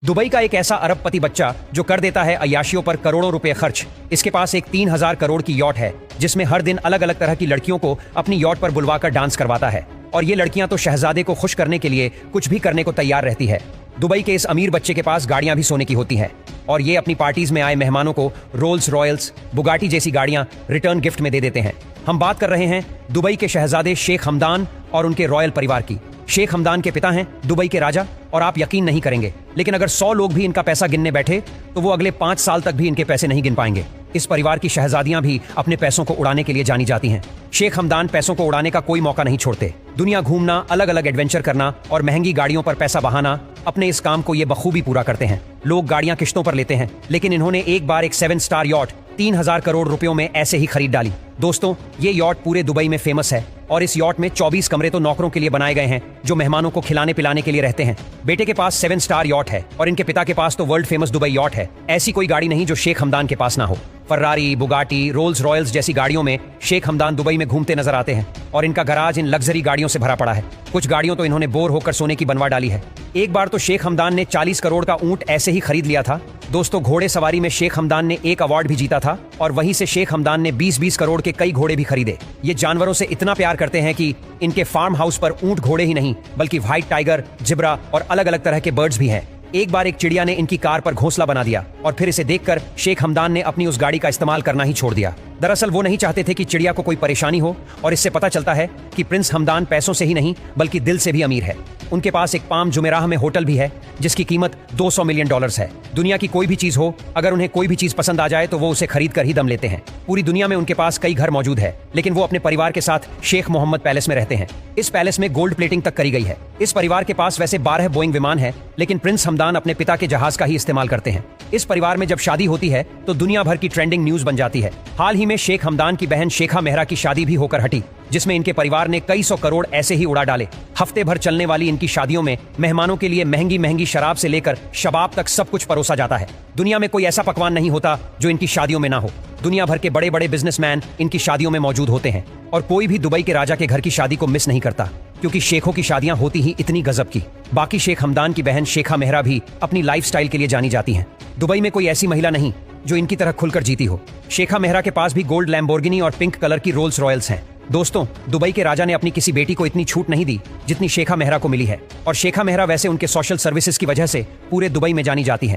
Dubai का एक ऐसा अरबपति बच्चा जो कर देता है अय्याशियों पर करोड़ों रुपए खर्च। इसके पास एक 3000 करोड़ की यॉट है जिसमें हर दिन अलग अलग तरह की लड़कियों को अपनी यॉट पर बुलवाकर डांस करवाता है और ये लड़कियां तो शहजादे को खुश करने के लिए कुछ भी करने को तैयार रहती है। दुबई के इस अमीर बच्चे के पास गाड़ियां भी सोने की होती हैं और ये अपनी पार्टीज में आए मेहमानों को रोल्स रॉयल्स, बुगाटी जैसी गाड़ियां रिटर्न गिफ्ट में दे देते हैं। हम बात कर रहे हैं दुबई के शहजादे शेख हमदान और उनके रॉयल परिवार की। शेख हमदान के पिता हैं दुबई के राजा और आप यकीन नहीं करेंगे, लेकिन अगर 100 लोग भी इनका पैसा गिनने बैठे तो वो अगले 5 साल तक भी इनके पैसे नहीं गिन पाएंगे। इस परिवार की शहजादियां भी अपने पैसों को उड़ाने के लिए जानी जाती हैं। शेख हमदान पैसों को उड़ाने का कोई मौका नहीं छोड़ते। दुनिया घूमना, अलग अलग एडवेंचर करना और महंगी गाड़ियों पर पैसा बहाना, अपने इस काम को ये बखूबी पूरा करते हैं। लोग गाड़ियां किश्तों पर लेते हैं, लेकिन इन्होंने एक बार एक 7 स्टार यॉट 3000 करोड़ रुपयों में ऐसे ही खरीद डाली। दोस्तों, ये यॉट पूरे दुबई में फेमस है और इस यॉट में 24 कमरे तो नौकरों के लिए बनाए गए हैं जो मेहमानों को खिलाने पिलाने के लिए रहते हैं। बेटे के पास 7 स्टार यॉट है और इनके पिता के पास तो वर्ल्ड फेमस दुबई यॉट है। ऐसी कोई गाड़ी नहीं जो शेख हमदान के पास ना हो। फर्रारी, बुगाटी, रोल्स रॉयल्स जैसी गाड़ियों में शेख हमदान दुबई में घूमते नजर आते हैं और इनका गराज इन लग्जरी गाड़ियों से भरा पड़ा है। कुछ गाड़ियों तो इन्होंने बोर होकर सोने की बनवा डाली है। एक बार तो शेख हमदान ने 40 करोड़ का ऊंट ऐसे ही खरीद लिया था। दोस्तों, घोड़े सवारी में शेख हमदान ने एक अवार्ड भी जीता था और वहीं से शेख हमदान ने 20-20 करोड़ के कई घोड़े भी खरीदे। ये जानवरों से इतना प्यार करते हैं कि इनके फार्म हाउस पर ऊंट घोड़े ही नहीं बल्कि व्हाइट टाइगर, जिब्रा और अलग अलग तरह के बर्ड्स भी हैं। एक बार एक चिड़िया ने इनकी कार पर घोंसला बना दिया और फिर इसे देखकर शेख हमदान ने अपनी उस गाड़ी का इस्तेमाल करना ही छोड़ दिया। दरअसल वो नहीं चाहते थे कि चिड़िया को कोई परेशानी हो और इससे पता चलता है कि प्रिंस हमदान पैसों से ही नहीं बल्कि दिल से भी अमीर है। उनके पास एक पाम जुमेराह में होटल भी है जिसकी कीमत $200 मिलियन है। दुनिया की कोई भी चीज हो, अगर उन्हें कोई भी चीज पसंद आ जाए तो वो उसे खरीद कर ही दम लेते हैं। पूरी दुनिया में उनके पास कई घर मौजूद है, लेकिन वो अपने परिवार के साथ शेख मोहम्मद पैलेस में रहते हैं। इस पैलेस में गोल्ड प्लेटिंग तक करी गई है। इस परिवार के पास वैसे 12 बोइंग विमान है, लेकिन प्रिंस हमदान अपने पिता के जहाज का ही इस्तेमाल करते हैं। इस परिवार में जब शादी होती है तो दुनिया भर की ट्रेंडिंग न्यूज बन जाती है। हाल ही में शेख हमदान की बहन शेखा मेहरा की शादी भी होकर हटी, जिसमें इनके परिवार ने कई 100 करोड़ ऐसे ही उड़ा डाले। हफ्ते भर चलने वाली इनकी शादियों में मेहमानों के लिए महंगी महंगी शराब से लेकर शबाब तक सब कुछ परोसा जाता है। दुनिया में कोई ऐसा पकवान नहीं होता जो इनकी शादियों में ना हो। दुनिया भर के बड़े बड़े बिजनेसमैन इनकी शादियों में मौजूद होते हैं और कोई भी दुबई के राजा के घर की शादी को मिस नहीं करता, क्योंकि शेखों की शादियां होती ही इतनी गजब की। बाकी शेख हमदान की बहन शेखा मेहरा भी अपनी लाइफस्टाइल के लिए जानी जाती हैं। दुबई में कोई ऐसी महिला नहीं जो इनकी तरह खुलकर जीती हो। शेखा मेहरा के पास भी गोल्ड लैम्बोर्गिनी और पिंक कलर की रोल्स रॉयल्स हैं। दोस्तों, दुबई के राजा ने अपनी किसी बेटी को इतनी छूट नहीं दी जितनी शेखा मेहरा को मिली है और शेखा मेहरा वैसे उनके सोशल सर्विसेज की वजह से पूरे दुबई में जानी जाती हैं।